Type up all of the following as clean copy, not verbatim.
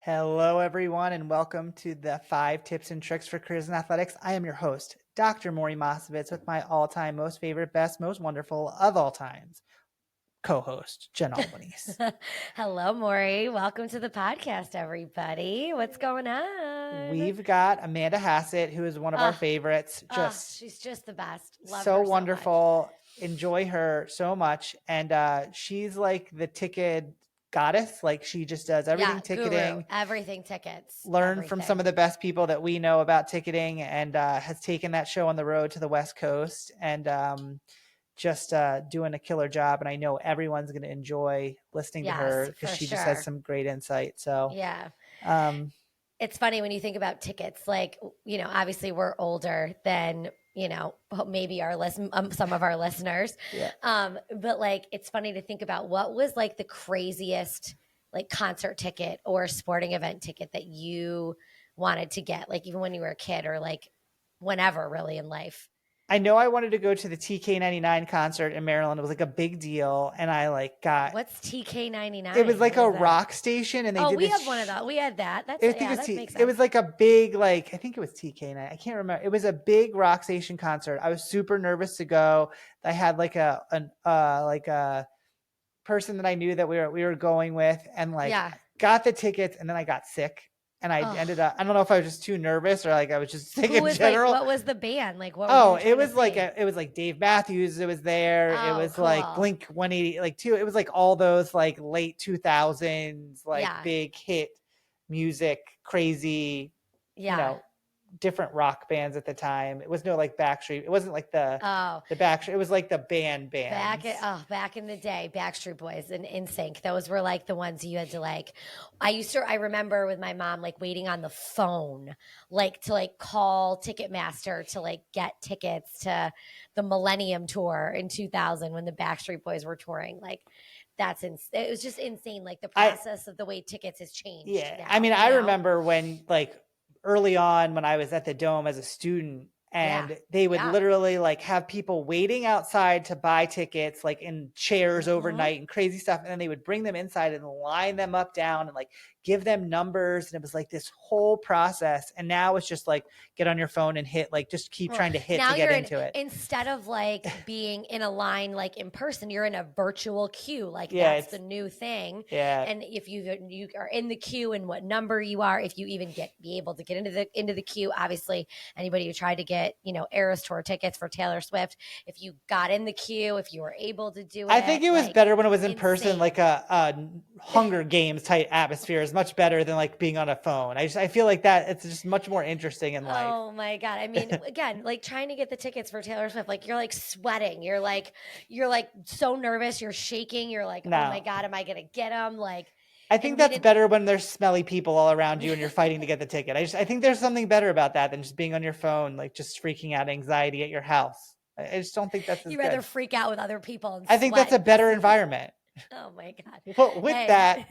Hello, everyone, and welcome to the 5 Tips and Tricks for Careers in Athletics. I am your host, Dr. Maury Mosovitz, with my all-time most favorite, best, most wonderful of all times co-host, Jen Albanese. Hello, Maury. Welcome to the podcast, everybody. What's going on? We've got Amanda Hassett, who is one of our favorites. She's just the best. Love so her wonderful. Enjoy her so much. And she's like the ticket goddess. Like she just does everything ticketing. Guru, everything tickets. Learn from some of the best people that we know about ticketing, and has taken that show on the road to the West Coast, and just doing a killer job. And I know everyone's going to enjoy listening to her because she just has some great insight. So yeah. It's funny when you think about tickets, like, obviously we're older than, maybe some of our listeners. Yeah. But like, it's funny to think about what was like the craziest like concert ticket or sporting event ticket that you wanted to get, like even when you were a kid or like whenever really in life. I know I wanted to go to the TK99 concert in Maryland. It was like a big deal. And I got... What's TK99? It was like a rock station. And we have one of those. We had that. That makes sense. It was like a big, I think it was TK9. I can't remember. It was a big rock station concert. I was super nervous to go. I had like a person that I knew that we were going with, and got the tickets, and then I got sick. And I ended up, I don't know if I was just too nervous or like I was just sick in general. What was the band? Like what? It was like Dave Matthews. It was there. It was cool. Like Blink 180, it was like all those like late 2000s, big hit music, crazy, different rock bands at the time. It was no like Backstreet. It wasn't like the Backstreet. It was like the band. Back in the day, Backstreet Boys and NSYNC. Those were like the ones you had to like. I remember with my mom like waiting on the phone, like to like call Ticketmaster to like get tickets to the Millennium Tour in 2000 when the Backstreet Boys were touring. Like it was just insane. Like the process of the way tickets has changed. Yeah, now, I mean, I remember when like early on when I was at the Dome as a student, and they would literally like have people waiting outside to buy tickets, like in chairs overnight and crazy stuff. And then they would bring them inside and line them up down and like give them numbers. And it was like this whole process. And now it's just like, get on your phone and hit, like just keep trying to hit to get into it. Instead of like being in a line, like in person, you're in a virtual queue. Like that's the new thing. Yeah. And if you are in the queue and what number you are, if you even be able to get into the queue, obviously anybody who tried to get, Eras Tour tickets for Taylor Swift, if you got in the queue, if you were able to do it. I think it was better when it was in person, like a Hunger Games type atmosphere is much better than like being on a phone. I feel like that it's just much more interesting in life. Oh my God. I mean, again, like trying to get the tickets for Taylor Swift, like you're like sweating. You're like so nervous. You're shaking. You're like, oh my God, am I going to get them? Like, I think that's better when there's smelly people all around you and you're fighting to get the ticket. I think there's something better about that than just being on your phone, like just freaking out, anxiety at your house. I just don't think that's as You'd rather freak out with other people. And I think that's a better environment. Oh my God. Well, with that,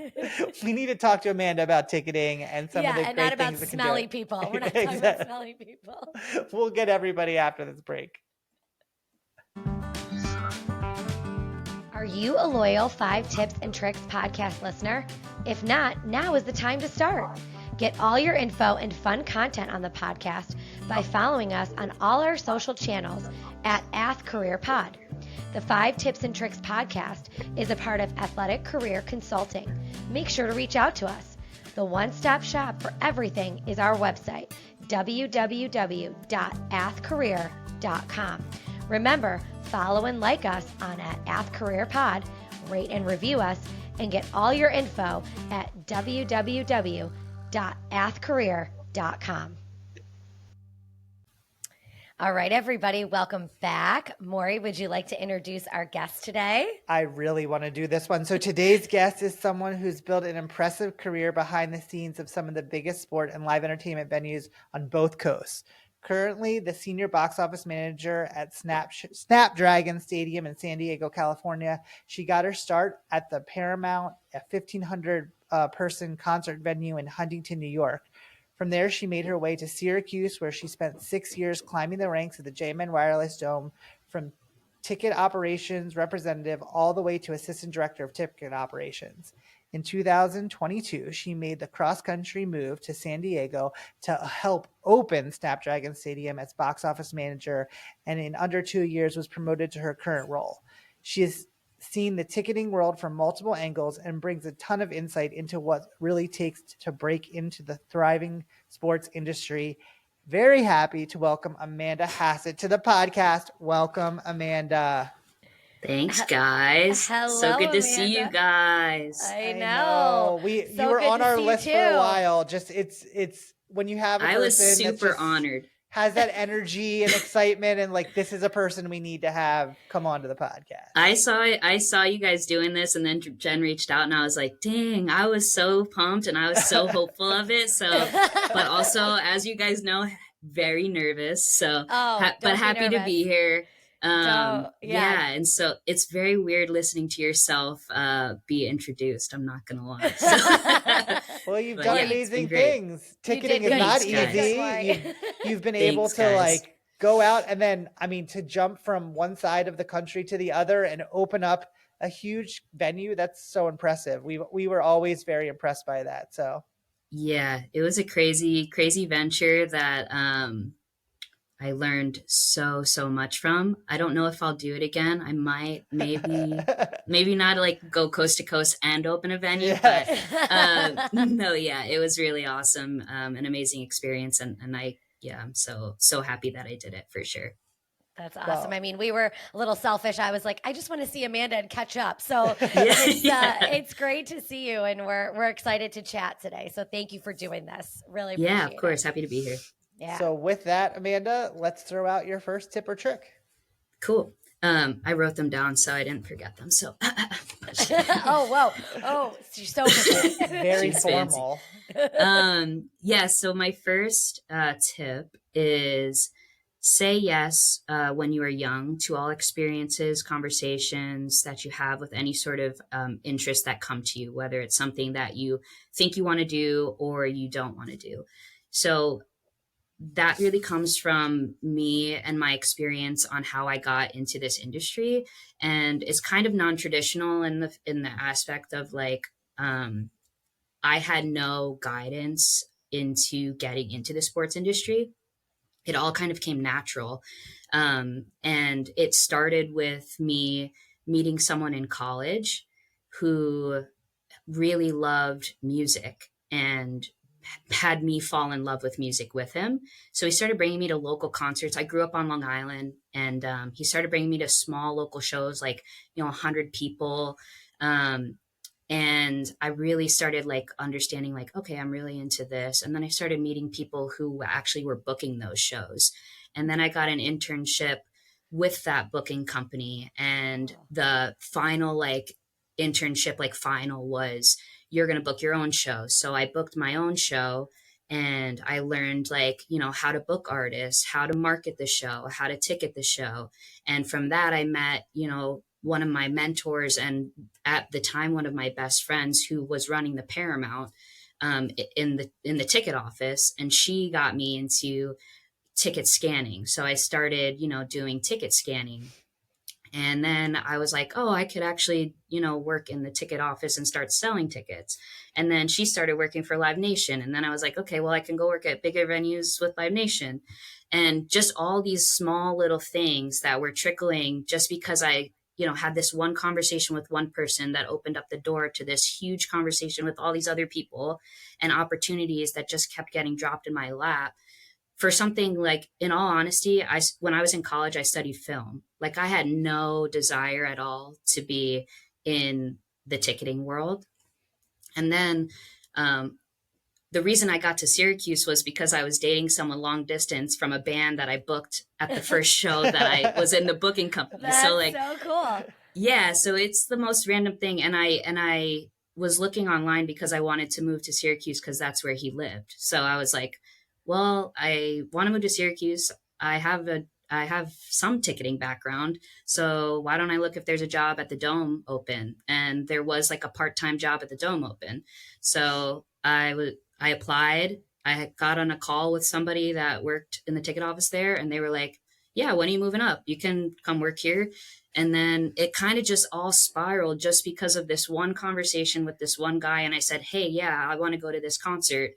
we need to talk to Amanda about ticketing and some of the great things that can do. Yeah, and not about smelly people. We're not talking about smelly people. We'll get everybody after this break. Are you a loyal 5 Tips and Tricks podcast listener? If not, now is the time to start. Get all your info and fun content on the podcast by following us on all our social channels at @AthCareerPod. The 5 Tips and Tricks podcast is a part of Athletic Career Consulting. Make sure to reach out to us. The one-stop shop for everything is our website, www.athcareer.com. Remember, follow and like us on @AthCareerPod, rate and review us, and get all your info at www.athcareer.com. All right, everybody, welcome back. Maury, would you like to introduce our guest today? I really want to do this one. So today's guest is someone who's built an impressive career behind the scenes of some of the biggest sport and live entertainment venues on both coasts. Currently, the senior box office manager at Snapdragon Stadium in San Diego, California. She got her start at the Paramount, a 1,500 person concert venue in Huntington, New York. From there, she made her way to Syracuse, where she spent 6 years climbing the ranks of the JMA Wireless Dome, from ticket operations representative all the way to assistant director of ticket operations. In 2022, she made the cross-country move to San Diego to help open Snapdragon Stadium as box office manager, and in under 2 years was promoted to her current role. She has seen the ticketing world from multiple angles and brings a ton of insight into what really takes to break into the thriving sports industry. Very happy to welcome Amanda Hassett to the podcast. Welcome, Amanda. Thanks, guys. Hello, so good to Amanda. see you guys. I know. You were on our list for a while. Just it's when you have a person I was super honored. Has that energy and excitement, and like, this is a person we need to have come on to the podcast. I saw you guys doing this, and then Jen reached out, and I was like, dang, I was so pumped and I was so hopeful of it. So, but also, as you guys know, very nervous. So, but happy to be here. And so it's very weird listening to yourself be introduced. I'm not gonna lie. So. Well, you've done amazing things. Ticketing is not easy. You've been able to like go out and then, I mean, to jump from one side of the country to the other and open up a huge venue. That's so impressive. We were always very impressed by that. So yeah, it was a crazy venture that I learned so much from. I don't know if I'll do it again. I might, maybe not like go coast to coast and open a venue, but it was really awesome. An amazing experience. And I'm so happy that I did it for sure. That's awesome. Wow. I mean, we were a little selfish. I was like, I just want to see Amanda and catch up. So it's great to see you, and we're excited to chat today. So thank you for doing this. Really appreciate it. Yeah, of course. Happy to be here. Yeah. So with that, Amanda, let's throw out your first tip or trick. Cool. I wrote them down so I didn't forget them. So oh, whoa. Oh, you're so very formal. So my first tip is say yes when you are young to all experiences, conversations that you have with any sort of interest that come to you, whether it's something that you think you want to do or you don't want to do. So that really comes from me and my experience on how I got into this industry. And it's kind of non-traditional in the aspect of like, I had no guidance into getting into the sports industry. It all kind of came natural. And it started with me meeting someone in college who really loved music and had me fall in love with music with him. So he started bringing me to local concerts. I grew up on Long Island, and he started bringing me to small local shows, like, 100 people. And I really started like understanding like, okay, I'm really into this. And then I started meeting people who actually were booking those shows. And then I got an internship with that booking company. And the final internship final was, you're going to book your own show. So I booked my own show, and I learned how to book artists, how to market the show, how to ticket the show. And from that, I met, one of my mentors, and at the time, one of my best friends, who was running the Paramount in the ticket office. And she got me into ticket scanning. So I started, doing ticket scanning. And then I was like, oh, I could actually, work in the ticket office and start selling tickets. And then she started working for Live Nation. And then I was like, okay, well, I can go work at bigger venues with Live Nation. And just all these small little things that were trickling just because I, had this one conversation with one person that opened up the door to this huge conversation with all these other people, and opportunities that just kept getting dropped in my lap. For something like, in all honesty, when I was in college, I studied film. Like, I had no desire at all to be in the ticketing world. And then the reason I got to Syracuse was because I was dating someone long distance from a band that I booked at the first show that I was in the booking company. That's so cool. Yeah, so it's the most random thing. And I was looking online because I wanted to move to Syracuse because that's where he lived. So I was like, well, I want to move to Syracuse. I have some ticketing background. So why don't I look if there's a job at the Dome open? And there was like a part-time job at the Dome open. So I applied. I got on a call with somebody that worked in the ticket office there, and they were like, yeah, when are you moving up? You can come work here. And then it kind of just all spiraled just because of this one conversation with this one guy. And I said, hey, yeah, I want to go to this concert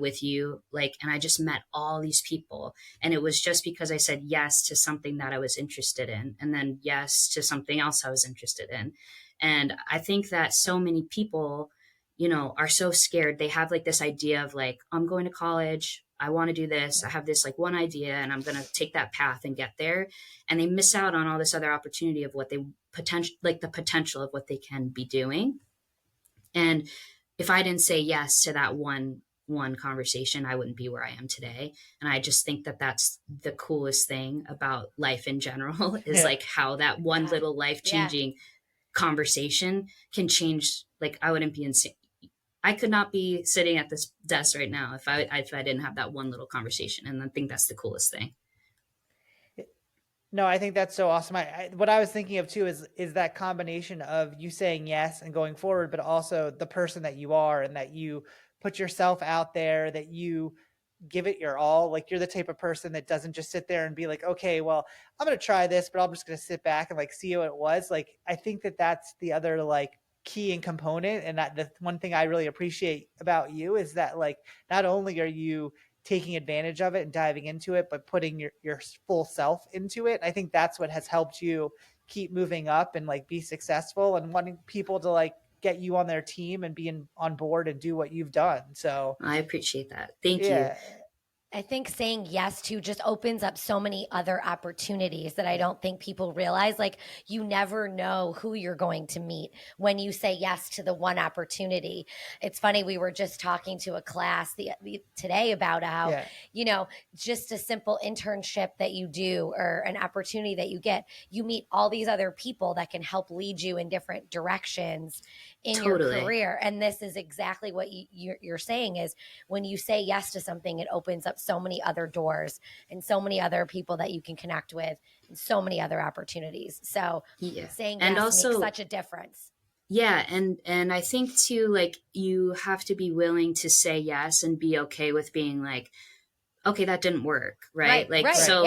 with you. Like, and I just met all these people. And it was just because I said yes to something that I was interested in, and then yes to something else I was interested in. And I think that so many people, you know, are so scared. They have like this idea of like, I'm going to college, I want to do this, I have this like one idea and I'm going to take that path and get there. And they miss out on all this other opportunity of what they the potential of what they can be doing. And if I didn't say yes to that one conversation, I wouldn't be where I am today. And I just think that that's the coolest thing about life in general is like how that one little life changing conversation can change. Like, I wouldn't be insane. I could not be sitting at this desk right now if I didn't have that one little conversation. And I think that's the coolest thing. No, I think that's so awesome. What I was thinking of too is that combination of you saying yes and going forward, but also the person that you are, and that you put yourself out there, that you give it your all. Like, you're the type of person that doesn't just sit there and be like, okay, well, I'm going to try this, but I'm just going to sit back and like see how it was. Like, I think that that's the other like key and component. And that the one thing I really appreciate about you is that like, not only are you taking advantage of it and diving into it, but putting your full self into it. I think that's what has helped you keep moving up and like be successful, and wanting people to like get you on their team and be on board and do what you've done. So I appreciate that. Thank you. I think saying yes to just opens up so many other opportunities that I don't think people realize. Like, you never know who you're going to meet when you say yes to the one opportunity. It's funny, we were just talking to a class today about how, you know, just a simple internship that you do or an opportunity that you get, you meet all these other people that can help lead you in different directions in your career. And this is exactly what you're saying is when you say yes to something, it opens up so many other doors and so many other people that you can connect with and so many other opportunities. So saying yes also makes such a difference. Yeah. And I think too, like, you have to be willing to say yes and be okay with being like, okay, that didn't work. Right. So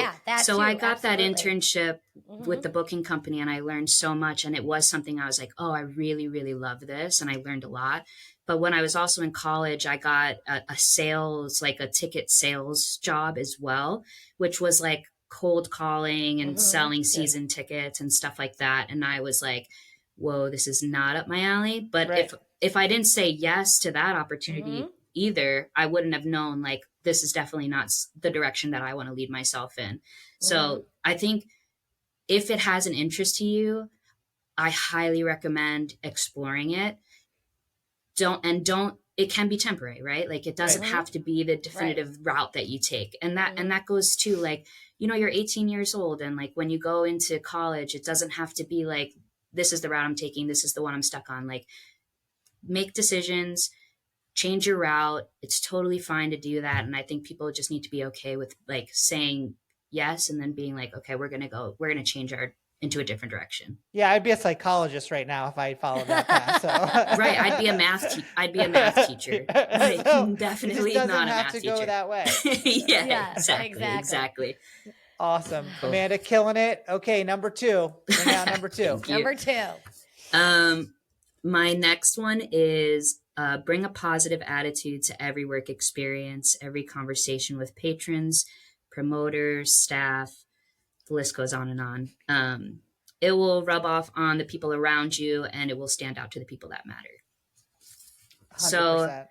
I got that internship with the booking company and I learned so much. And it was something I was like, oh, I really, really love this. And I learned a lot. But when I was also in college, I got a sales, like a ticket sales job as well, which was like cold calling and selling season tickets and stuff like that. And I was like, whoa, this is not up my alley. But if I didn't say yes to that opportunity either, I wouldn't have known like, this is definitely not the direction that I want to lead myself in. So I think if it has an interest to you, I highly recommend exploring it. It can be temporary, right? Like, it doesn't have to be the definitive route that you take. And that goes to like, you know, you're 18 years old. And like, when you go into college, it doesn't have to be like, this is the route I'm taking, this is the one I'm stuck on. Like, make decisions, change your route. It's totally fine to do that. And I think people just need to be okay with like saying yes and then being like, okay, we're going to change into a different direction. Yeah, I'd be a psychologist right now if I followed that path. So. Right, I'd be a math teacher. Like, so definitely not a math teacher. Go that way. Yeah, exactly. Awesome, cool. Amanda, killing it. Okay, number 2. Bring out number 2. Number 2. My next one is bring a positive attitude to every work experience, every conversation with patrons, promoters, staff. The list goes on and on. It will rub off on the people around you and it will stand out to the people that matter. 100%. So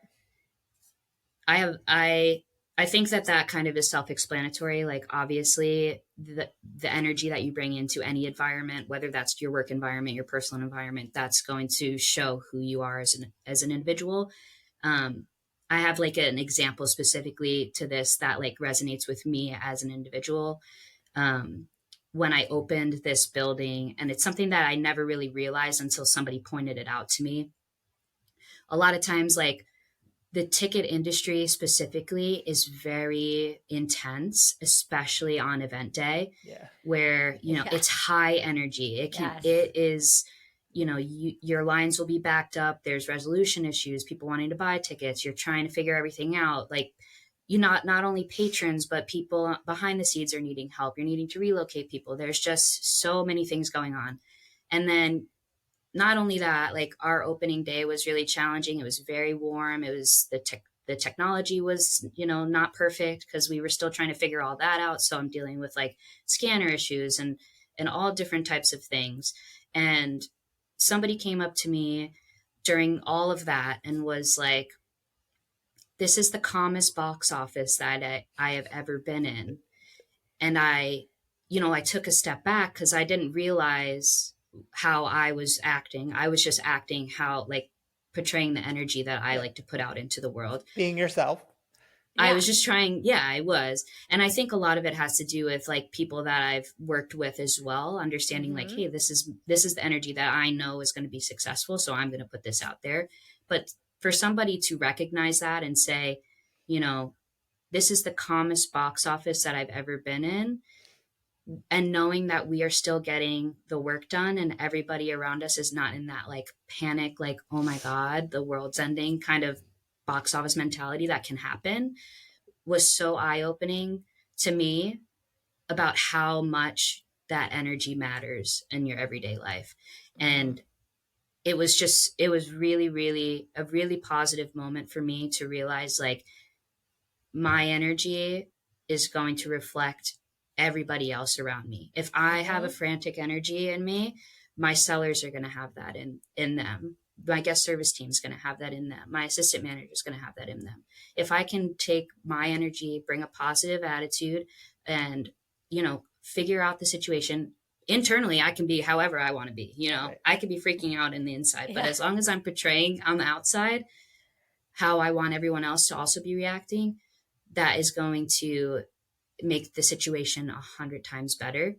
I think that kind of is self-explanatory. Like, obviously the energy that you bring into any environment, whether that's your work environment, your personal environment, that's going to show who you are as an individual. I have like an example specifically to this that like resonates with me as an individual. When I opened this building, and it's something that I never really realized until somebody pointed it out to me. A lot of times, like, the ticket industry specifically is very intense, especially on event day, where, you know, it's high energy. It is, you know, your lines will be backed up. There's resolution issues, people wanting to buy tickets. You're trying to figure everything out. Like, you not only patrons, but people behind the scenes are needing help. You're needing to relocate people. There's just so many things going on. And then not only that, like our opening day was really challenging. It was very warm. It was the technology was, not perfect because we were still trying to figure all that out. So I'm dealing with like scanner issues and all different types of things. And somebody came up to me during all of that and was like, this is the calmest box office that I have ever been in. And I took a step back because I didn't realize how I was acting. I was just acting how, like, portraying the energy that I like to put out into the world. Being yourself. I was just trying. Yeah, I was. And I think a lot of it has to do with like people that I've worked with as well, understanding like, hey, this is the energy that I know is going to be successful. So I'm going to put this out there. But for somebody to recognize that and say, this is the calmest box office that I've ever been in, and knowing that we are still getting the work done and everybody around us is not in that like panic, like, oh my God, the world's ending kind of box office mentality that can happen, was so eye-opening to me about how much that energy matters in your everyday life. And it was really, really a really positive moment for me to realize like my energy is going to reflect everybody else around me. If I have a frantic energy in me, my sellers are going to have that in them. My guest service team is going to have that in them. My assistant manager is going to have that in them. If I can take my energy, bring a positive attitude, and, figure out the situation internally, I can be however I want to be. Right. I could be freaking out in the inside, but as long as I'm portraying on the outside how I want everyone else to also be reacting, that is going to make the situation 100 times better.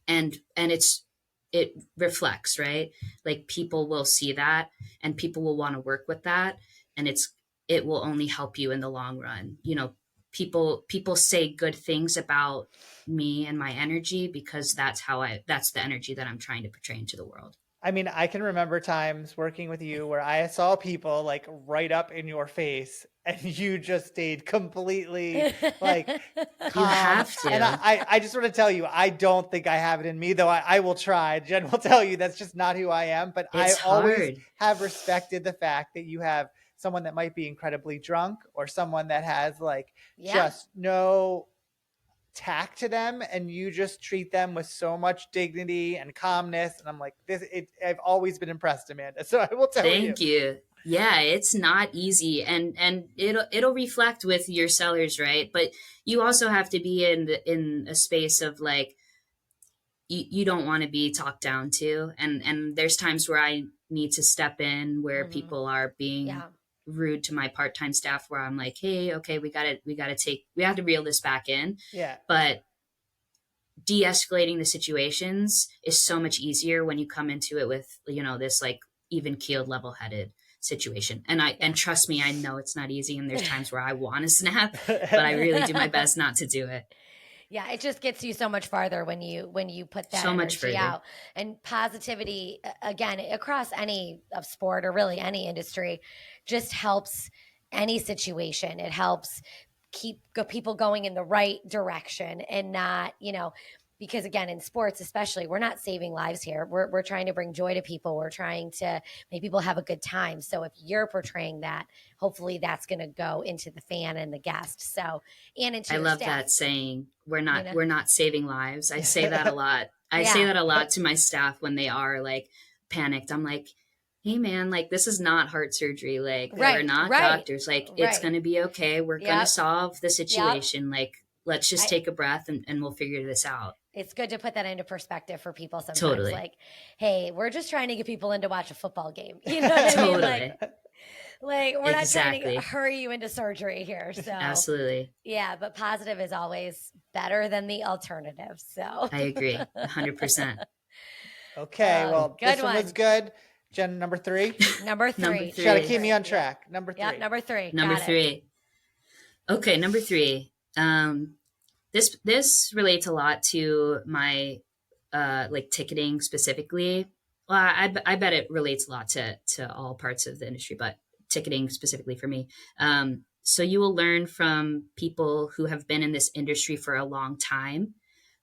And it reflects, right? Like people will see that and people will want to work with that. And it will only help you in the long run. People say good things about me and my energy because that's the energy that I'm trying to portray into the world. I mean, I can remember times working with you where I saw people like right up in your face and you just stayed completely like calm. You have to. And I just want to tell you, I don't think I have it in me, though I will try. Jen will tell you that's just not who I am. But it's I always have respected the fact that you have someone that might be incredibly drunk or someone that has like just no tact to them, and you just treat them with so much dignity and calmness. And I'm like, I've always been impressed, Amanda. So I will tell you. Thank you. Yeah, it's not easy, and it'll reflect with your sellers, right? But you also have to be in a space of like you don't want to be talked down to, and there's times where I need to step in where people are being rude to my part-time staff, where I'm like, hey, okay, we have to reel this back in. Yeah. But de-escalating the situations is so much easier when you come into it with, this like even keeled, level-headed situation. And trust me, I know it's not easy. And there's times where I want to snap, but I really do my best not to do it. Yeah, it just gets you so much farther when you put that so energy much further out. And positivity, again, across any of sport or really any industry, just helps any situation. It helps keep people going in the right direction and not, because again, in sports especially, we're not saving lives here. We're trying to bring joy to people. We're trying to make people have a good time. So if you're portraying that, hopefully that's going to go into the fan and the guest. So, and into I your love staff. that saying, we're not saving lives. I say that a lot. I say that a lot to my staff when they are like panicked. I'm like, hey man, like this is not heart surgery. Like we're not doctors. Like it's going to be okay. We're going to solve the situation. Like, let's just take a breath and we'll figure this out. It's good to put that into perspective for people sometimes. Totally. Like, hey, we're just trying to get people in to watch a football game. You know what I mean? Like we're not trying to hurry you into surgery here. So absolutely. Yeah, but positive is always better than the alternative. So I agree 100%. Okay, well, this one was good. Jen, number 3. Number 3. You gotta keep me on track. Number 3. Yeah, number 3. Number 3. Okay, number 3. This relates a lot to my like ticketing specifically. Well, I bet it relates a lot to all parts of the industry, but ticketing specifically for me. So you will learn from people who have been in this industry for a long time,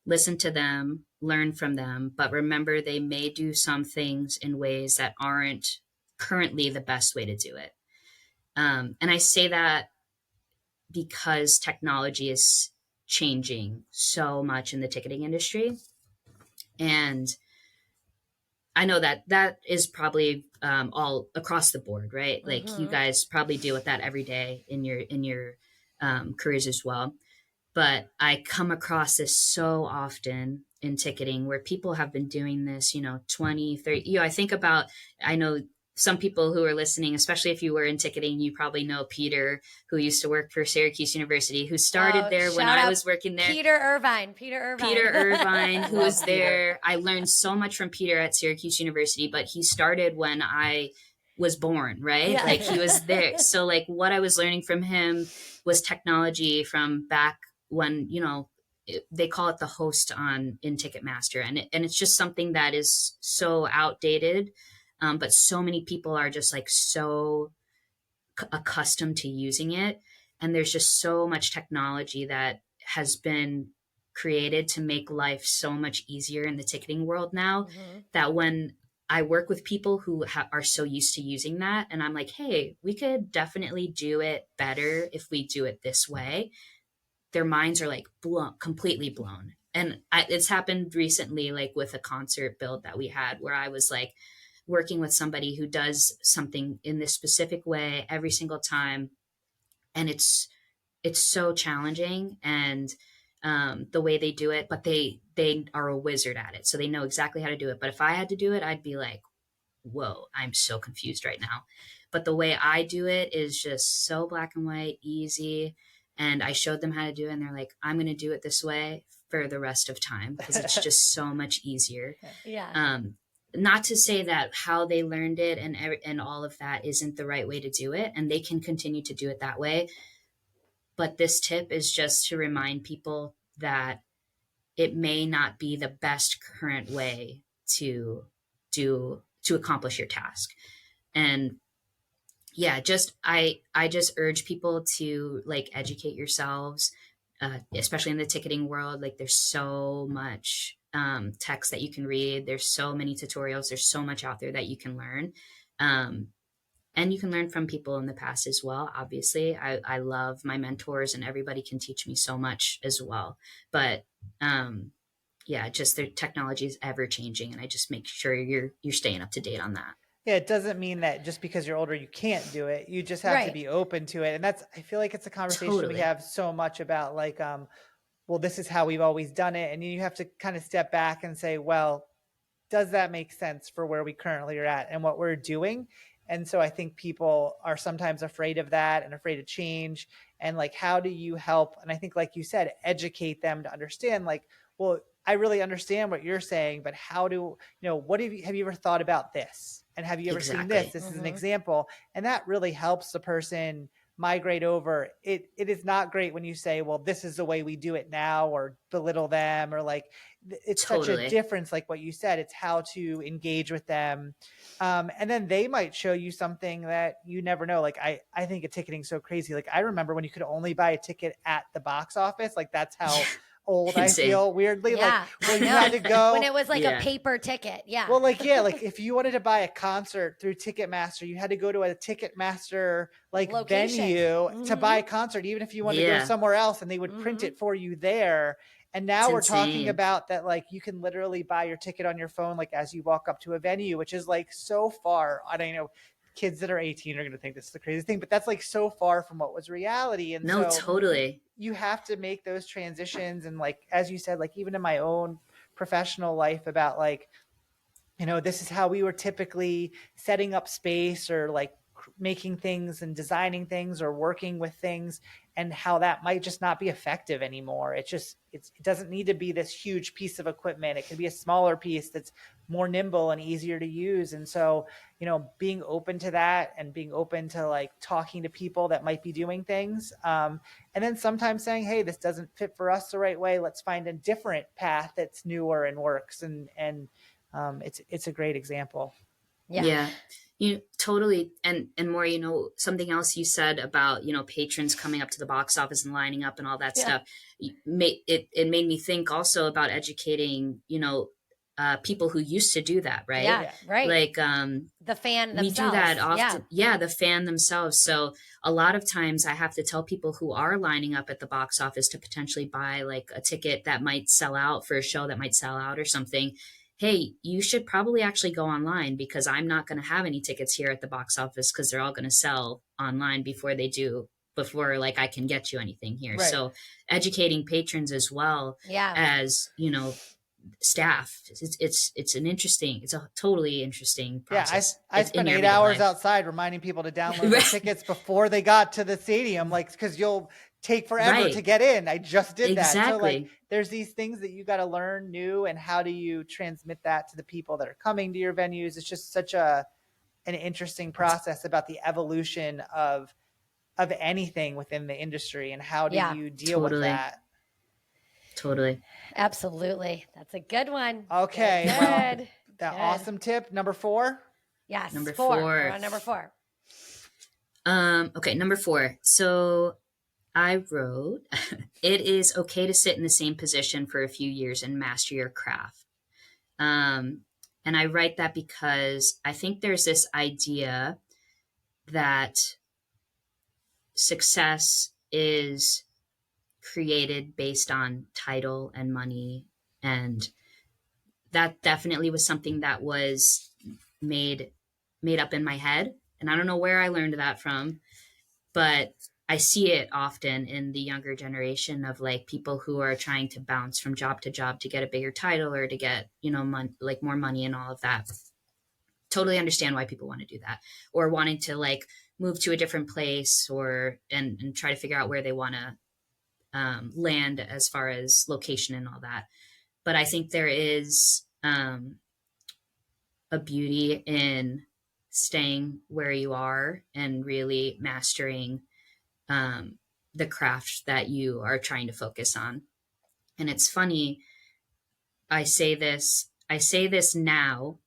listen to them, learn from them, but remember they may do some things in ways that aren't currently the best way to do it. And I say that because technology is changing so much in the ticketing industry. And I know that that is probably all across the board, right? Like you guys probably deal with that every day in your careers as well. But I come across this so often in ticketing where people have been doing this, 20, 30, I know some people who are listening, especially if you were in ticketing, you probably know Peter, who used to work for Syracuse University, who started there when I was working there. Peter Irvine, who was there. I learned so much from Peter at Syracuse University, but he started when I was born, right? Yeah. Like he was there. So like what I was learning from him was technology from back when, they call it the host in Ticketmaster. And it's just something that is so outdated. But so many people are just like so accustomed to using it. And there's just so much technology that has been created to make life so much easier in the ticketing world now that when I work with people who are so used to using that, and I'm like, hey, we could definitely do it better if we do it this way. Their minds are like completely blown. And it's happened recently, like with a concert build that we had where I was like, working with somebody who does something in this specific way every single time. And it's so challenging and the way they do it, but they are a wizard at it. So they know exactly how to do it. But if I had to do it, I'd be like, whoa, I'm so confused right now. But the way I do it is just so black and white, easy. And I showed them how to do it and they're like, I'm going to do it this way for the rest of time because it's just so much easier. Yeah. Not to say that how they learned it and all of that isn't the right way to do it, and they can continue to do it that way. But this tip is just to remind people that it may not be the best current way to accomplish your task. And yeah, I just urge people to like educate yourselves, especially in the ticketing world. Like there's so much text that you can read. There's so many tutorials. There's so much out there that you can learn. And you can learn from people in the past as well. Obviously, I love my mentors and everybody can teach me so much as well. But yeah, just the technology is ever changing. And I just make sure you're staying up to date on that. Yeah, it doesn't mean that just because you're older, you can't do it. You just have to be open to it. And I feel like it's a conversation we have so much about like, well, this is how we've always done it. And you have to kind of step back and say, well, does that make sense for where we currently are at and what we're doing? And so I think people are sometimes afraid of that and afraid of change. And like, how do you help? And I think, like you said, educate them to understand like, well, I really understand what you're saying, but how do, what have you ever thought about this? And have you ever seen this? This is an example. And that really helps the person migrate over. It is not great when you say, well, this is the way we do it now, or belittle them, or like, it's such a difference. Like what you said, it's how to engage with them. And then they might show you something that you never know. Like I think ticketing so crazy. Like I remember when you could only buy a ticket at the box office, like that's how old I feel weirdly. Yeah, like when you had to go when it was like a paper ticket. Yeah. Well, like if you wanted to buy a concert through Ticketmaster, you had to go to a Ticketmaster like venue to buy a concert, even if you wanted to go somewhere else, and they would print it for you there. And now we're talking about that, like you can literally buy your ticket on your phone, like as you walk up to a venue, which is like so far. I don't know. Kids that are 18 are going to think this is the craziest thing, but that's like so far from what was reality. And totally. You have to make those transitions. And like, as you said, like even in my own professional life about like, this is how we were typically setting up space or like making things and designing things or working with things, and how that might just not be effective anymore. It doesn't need to be this huge piece of equipment. It can be a smaller piece that's more nimble and easier to use. And so, being open to that and being open to like talking to people that might be doing things. And then sometimes saying, hey, this doesn't fit for us the right way. Let's find a different path that's newer and works. And it's a great example. Yeah. You totally. And more, something else you said about, patrons coming up to the box office and lining up and all that stuff. It made me think also about educating, people who used to do that, right? Yeah, right. Like the fan themselves. We do that often. Yeah, the fan themselves. So a lot of times I have to tell people who are lining up at the box office to potentially buy like a ticket that might sell out for a show that might sell out or something. Hey, you should probably actually go online, because I'm not going to have any tickets here at the box office, because they're all going to sell online before like I can get you anything here. Right. So educating patrons as well as, staff. It's a totally interesting process. Yeah, I spent 8 hours outside reminding people to download their tickets before they got to the stadium, like, because you'll take forever to get in. I just did that. So like, there's these things that you got to learn new, and how do you transmit that to the people that are coming to your venues? It's just such an interesting process about the evolution of anything within the industry, and how do you deal with that? Totally. Absolutely. That's a good one. Okay. Good. Well, awesome tip. Number 4. Yes. Number 4. 4. We're on number 4. Okay. Number 4. So I wrote, it is okay to sit in the same position for a few years and master your craft. And I write that because I think there's this idea that success is created based on title and money, and that definitely was something that was made up in my head, and I don't know where I learned that from, but I see it often in the younger generation of like people who are trying to bounce from job to job to get a bigger title or to get like more money and all of that. Totally understand why people want to do that, or wanting to like move to a different place, or and try to figure out where they want to land as far as location and all that. But I think there is a beauty in staying where you are and really mastering the craft that you are trying to focus on. And it's funny, I say this now.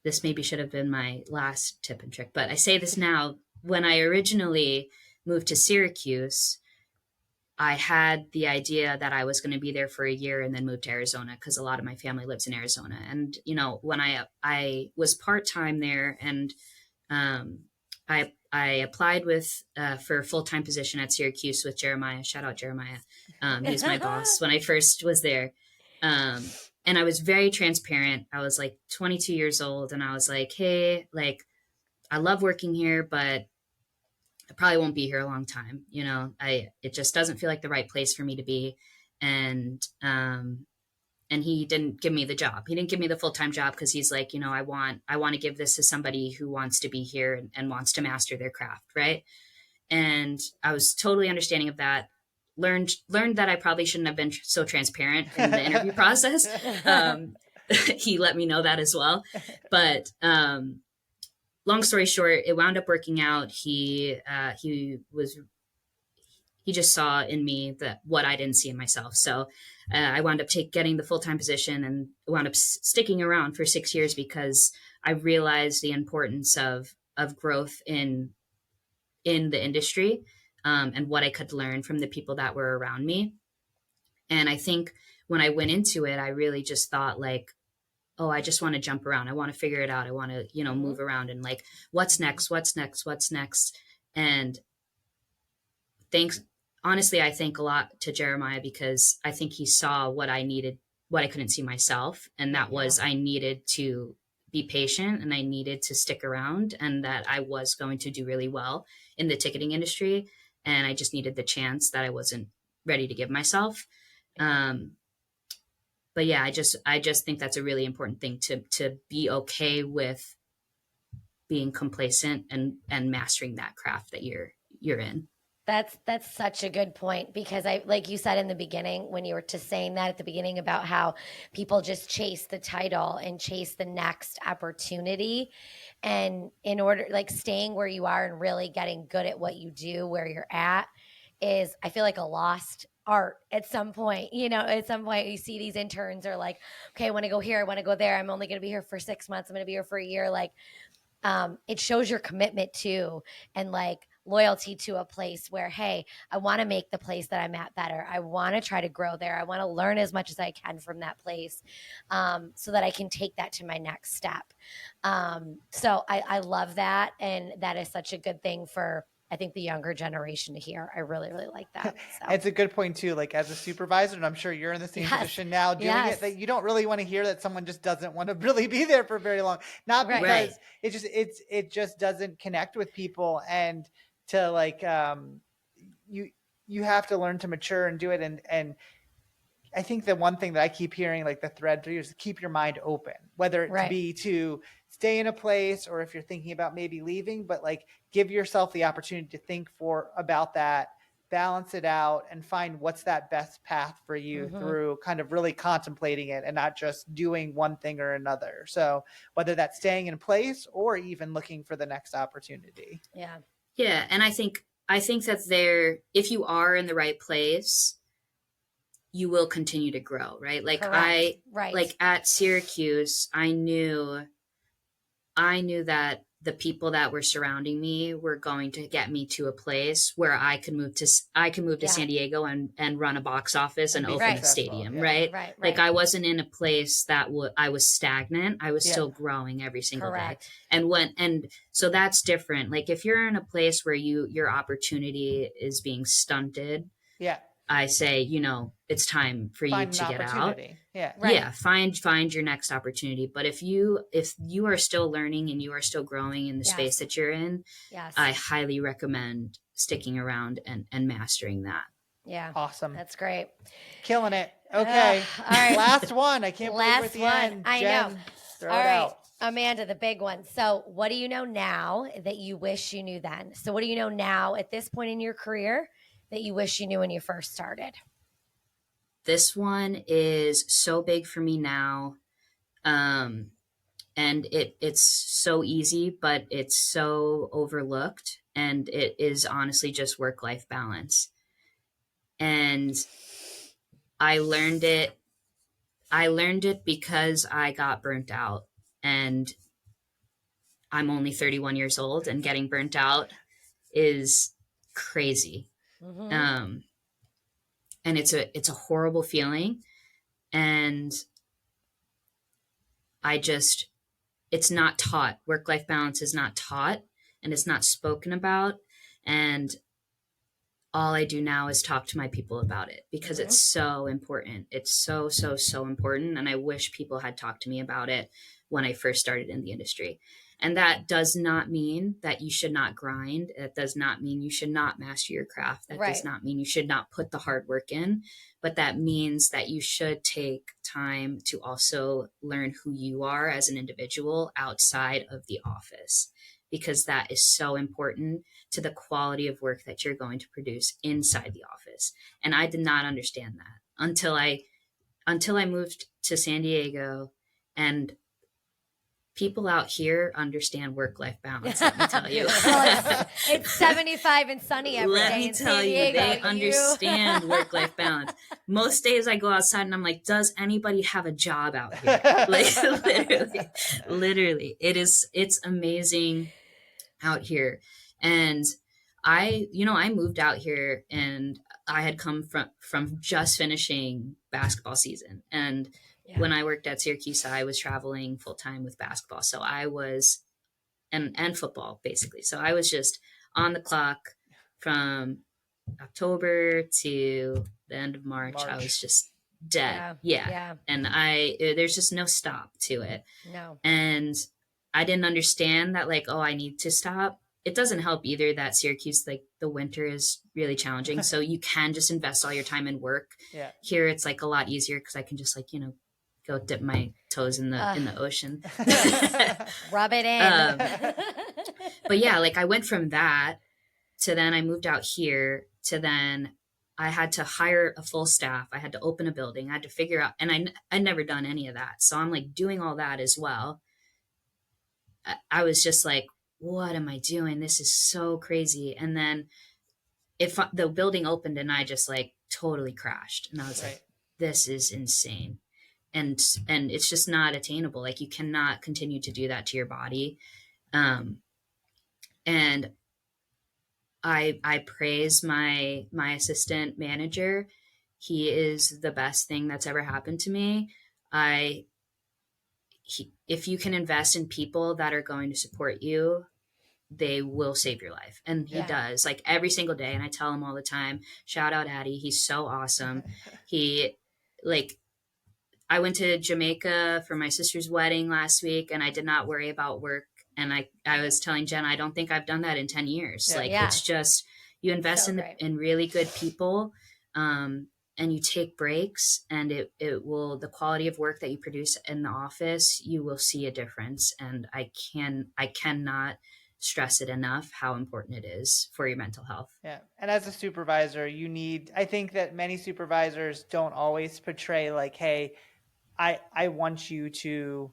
This maybe should have been my last tip and trick, but I say this now. When I originally moved to Syracuse, I had the idea that I was going to be there for a year and then move to Arizona, because a lot of my family lives in Arizona. And, when I was part-time there, and I applied for a full-time position at Syracuse with Jeremiah. Shout out Jeremiah. He's my boss when I first was there. And I was very transparent. I was like 22 years old, and I was like, hey, like, I love working here, but I probably won't be here a long time. It just doesn't feel like the right place for me to be. And he didn't give me the job. He didn't give me the full-time job, because he's like, I want to give this to somebody who wants to be here and wants to master their craft. Right. And I was totally understanding of that. Learned that I probably shouldn't have been so transparent in the interview process. He let me know that as well. But, long story short, it wound up working out. He just saw in me what I didn't see in myself. So I wound up getting the full-time position, and wound up sticking around for 6 years, because I realized the importance of growth in the industry, and what I could learn from the people that were around me. And I think when I went into it, I really just thought like, oh, I just want to jump around. I want to figure it out. I want to, move around, and like, what's next? And honestly, I thank a lot to Jeremiah, because I think he saw what I needed, what I couldn't see myself. And that was, I needed to be patient, and I needed to stick around, and that I was going to do really well in the ticketing industry. And I just needed the chance that I wasn't ready to give myself. But yeah, I just think that's a really important thing, to be okay with being complacent and mastering that craft that you're in. That's such a good point, because like you said in the beginning, when you were saying that at the beginning about how people just chase the title and chase the next opportunity, and in order, like, staying where you are and really getting good at what you do where you're at is, I feel like, a lost art at some point. At some point you see these interns are like, okay, I want to go here, I want to go there, I'm only going to be here for 6 months, I'm going to be here for a year. Like, it shows your commitment to and like loyalty to a place where, hey, I want to make the place that I'm at better. I want to try to grow there. I want to learn as much as I can from that place, so that I can take that to my next step. So I love that. And that is such a good thing for, I think, the younger generation to hear. I really, really like that. So. It's a good point too. Like as a supervisor, and I'm sure you're in the same position now doing it, that you don't really want to hear that someone just doesn't want to really be there for very long. Not because it just doesn't connect with people, and to like, you have to learn to mature and do it. And I think the one thing that I keep hearing, like the thread through, is keep your mind open, whether it to be to stay in a place, or if you're thinking about maybe leaving, but like give yourself the opportunity to think about that, balance it out, and find what's that best path for you through kind of really contemplating it and not just doing one thing or another. So whether that's staying in place or even looking for the next opportunity. Yeah. Yeah. And I think that if you are in the right place, you will continue to grow, right? Like like at Syracuse, I knew that the people that were surrounding me were going to get me to a place where I could move to San Diego and run a box office and open a stadium, right? Like I wasn't in a place that I was stagnant. I was still growing every single day. And so that's different. Like if you're in a place where your opportunity is being stunted, I say, it's time for you to get out. Find your next opportunity. But if you are still learning and you are still growing in the space that you're in, I highly recommend sticking around and mastering that. Yeah. Awesome. That's great. Killing it. Okay. All right. Last one. I can't believe we're at the end. I Jen, know. throw All it right. out. Amanda, the big one. So what do you know now that you wish you knew then? So what do you know now at this point in your career that you wish you knew when you first started? This one is so big for me now. And it's so easy, but it's so overlooked. And it is honestly just work-life balance. And I learned it because I got burnt out, and I'm only 31 years old, and getting burnt out is crazy. And it's a horrible feeling. And it's not taught. Work-life balance is not taught, and it's not spoken about. And all I do now is talk to my people about it because it's so important. It's so, so, so important. And I wish people had talked to me about it when I first started in the industry. And that does not mean that you should not grind. It does not mean you should not master your craft. That does not mean you should not put the hard work in, but that means that you should take time to also learn who you are as an individual outside of the office, because that is so important to the quality of work that you're going to produce inside the office. And I did not understand that until I moved to San Diego, and people out here understand work-life balance, let me tell you. Well, it's 75 and sunny every day. Let me tell you, they understand work-life balance. Most days I go outside and I'm like, does anybody have a job out here? Like literally, it's amazing out here. And I moved out here, and I had come from just finishing basketball season. And when I worked at Syracuse, I was traveling full time with basketball. So I was, and football basically. So I was just on the clock from October to the end of March. I was just dead. Yeah. And there's just no stop to it. No. And I didn't understand that, like, I need to stop. It doesn't help either that Syracuse, like, the winter is really challenging. So you can just invest all your time in work. Yeah. Here it's like a lot easier because I can just, like, go dip my toes in the ocean. Rub it in. But yeah, like I went from that to then I moved out here to then I had to hire a full staff. I had to open a building. I had to figure out, and I'd never done any of that. So I'm like doing all that as well. I was just like, what am I doing? This is so crazy. And then the building opened and I just like totally crashed, and I was Right. like, this is insane. And it's just not attainable. Like, you cannot continue to do that to your body. And I praise my assistant manager. He is the best thing that's ever happened to me. If you can invest in people that are going to support you, they will save your life. And he does, like, every single day. And I tell him all the time, shout out Addie. He's so awesome. I went to Jamaica for my sister's wedding last week, and I did not worry about work. And I was telling Jen, I don't think I've done that in 10 years. It's just, you invest in really good people, and you take breaks, and it will, the quality of work that you produce in the office, you will see a difference. And I cannot stress it enough how important it is for your mental health. Yeah. And as a supervisor, I think that many supervisors don't always portray like, hey, I want you to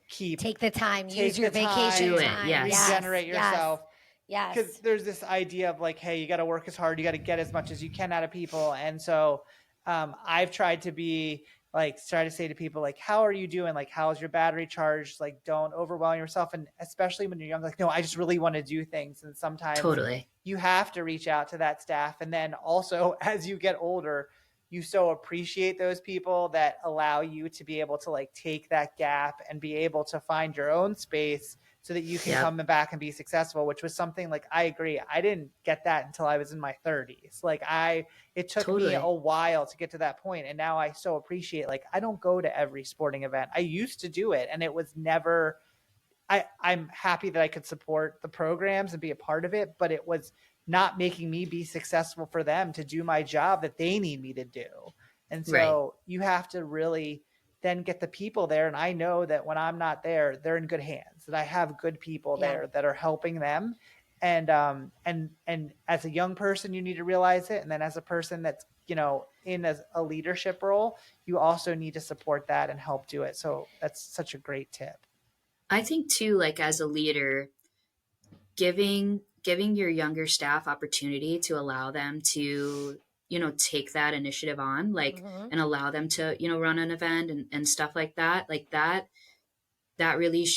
take the time, use your vacation time, regenerate yourself. Yes. Because there's this idea of like, hey, you got to work as hard, you got to get as much as you can out of people. And so I've tried to try to say to people, like, how are you doing? Like, how's your battery charged? Like, don't overwhelm yourself. And especially when you're young, like, no, I just really want to do things. And sometimes you have to reach out to that staff. And then also, as you get older, you so appreciate those people that allow you to be able to like take that gap and be able to find your own space so that you can come back and be successful, which was something like, I agree. I didn't get that until I was in my 30s. Like it took me a while to get to that point. And now I so appreciate, like, I don't go to every sporting event. I used to do it, and it was never, I'm happy that I could support the programs and be a part of it, but it was not making me be successful for them to do my job that they need me to do. And so you have to really then get the people there. And I know that when I'm not there, they're in good hands, that I have good people there that are helping them. And as a young person, you need to realize it. And then as a person that's, in a leadership role, you also need to support that and help do it. So that's such a great tip. I think too, like, as a leader, giving your younger staff opportunity to allow them to, take that initiative on, like, and allow them to, run an event and stuff like that. Like that really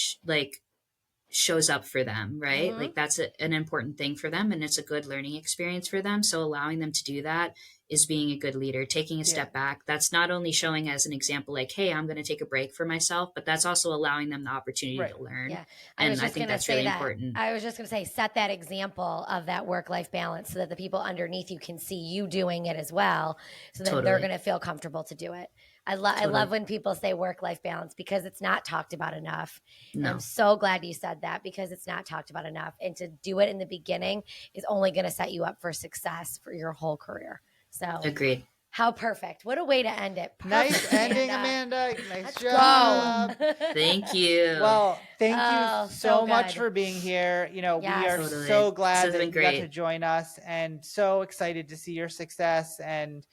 shows up for them, right? Like, that's an important thing for them, and it's a good learning experience for them. So allowing them to do that is being a good leader, taking a step back. That's not only showing as an example, like, hey, I'm going to take a break for myself, but that's also allowing them the opportunity to learn. Yeah. And I think that's really important. I was just going to say, set that example of that work-life balance so that the people underneath you can see you doing it as well. So that they're going to feel comfortable to do it. I love when people say work-life balance, because it's not talked about enough. No. I'm so glad you said that, because it's not talked about enough. And to do it in the beginning is only going to set you up for success for your whole career. So agreed. How perfect. What a way to end it. Perfect, nice ending, Amanda. Nice job. Thank you. Well, thank you so much for being here. We are so glad that you got to join us, and so excited to see your success. And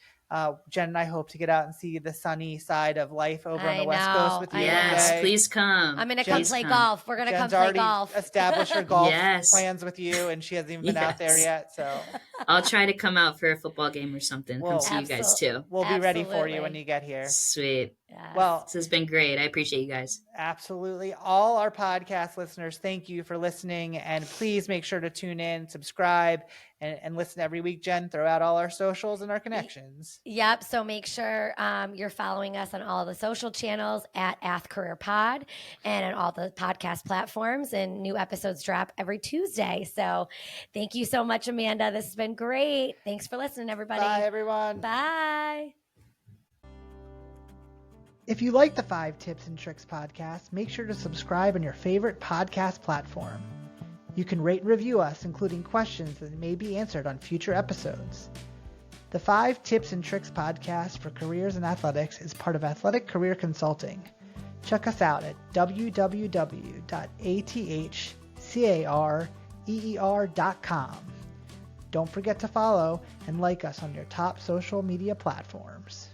Jen and I hope to get out and see the sunny side of life over on the West Coast with you. Yes, please come. I'm going to come play golf. We're going to come play golf. Established her golf plans with you, and she hasn't even been out there yet. So I'll try to come out for a football game or something. Come see you guys too. We'll be ready for you when you get here. Sweet. Yes. Well, this has been great. I appreciate you guys. Absolutely. All our podcast listeners, thank you for listening. And please make sure to tune in, subscribe, and listen every week. Jen, throw out all our socials and our connections. Yep. So make sure you're following us on all the social channels at Ath Career Pod and on all the podcast platforms. And new episodes drop every Tuesday. So thank you so much, Amanda. This has been great. Thanks for listening, everybody. Bye, everyone. Bye. If you like the 5 Tips and Tricks podcast, make sure to subscribe on your favorite podcast platform. You can rate and review us, including questions that may be answered on future episodes. The 5 Tips and Tricks podcast for careers in athletics is part of Athletic Career Consulting. Check us out at www.athcareer.com. Don't forget to follow and like us on your top social media platforms.